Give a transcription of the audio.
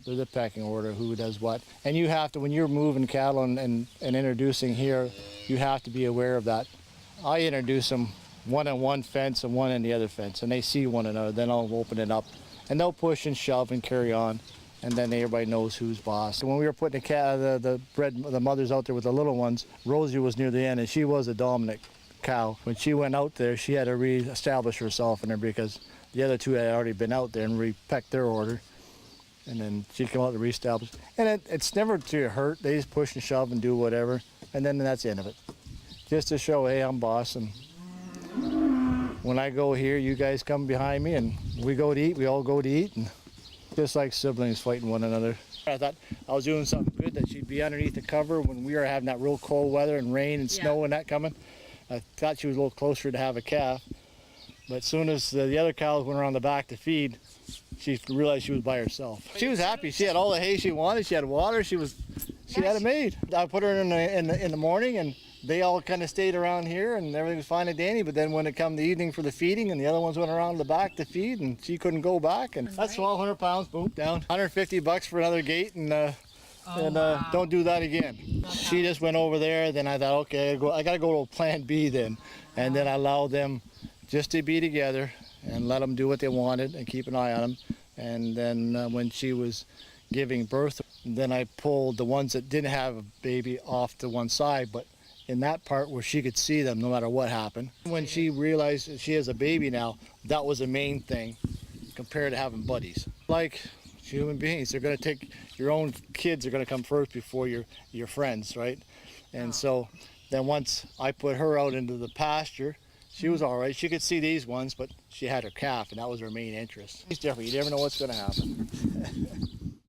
There's a pecking order, who does what. And you have to, when you're moving cattle and introducing here, you have to be aware of that. I introduce them one on one fence and one on the other fence, and they see one another. Then I'll open it up, and they'll push and shove and carry on, and then everybody knows who's boss. And when we were putting the mothers out there with the little ones, Rosie was near the end, and she was a dominant cow. When she went out there, she had to re-establish herself in there because the other two had already been out there and re-pecked their order. And then she'd come out to reestablish. And it's never to hurt. They just push and shove and do whatever. And then that's the end of it. Just to show, hey, I'm boss. And when I go here, you guys come behind me and we go to eat. We all go to eat. And just like siblings fighting one another. I thought I was doing something good, that she'd be underneath the cover when we were having that real cold weather and rain and snow and that coming. I thought she was a little closer to have a calf. But as soon as the other cows went around the back to feed, she realized she was by herself. She was happy. She had all the hay she wanted. She had water. She had it made. I put her in the morning, and they all kind of stayed around here, and everything was fine and dandy. But then when it come the evening for the feeding, and the other ones went around the back to feed, and she couldn't go back. And that's 1,200 pounds. Boom, down. $150 for another gate, and don't do that again. She just went over there. Then I thought, okay, I got to go to plan B then, and then I allowed them just to be together and let them do what they wanted and keep an eye on them. And then when she was giving birth, then I pulled the ones that didn't have a baby off to one side, but in that part where she could see them no matter what happened. When she realized that she has a baby now, that was the main thing compared to having buddies. Like human beings, they're going to take, your own kids are going to come first before your friends, right? And so then once I put her out into the pasture, she was all right. She could see these ones, but she had her calf, and that was her main interest. It's different. You never know what's going to happen.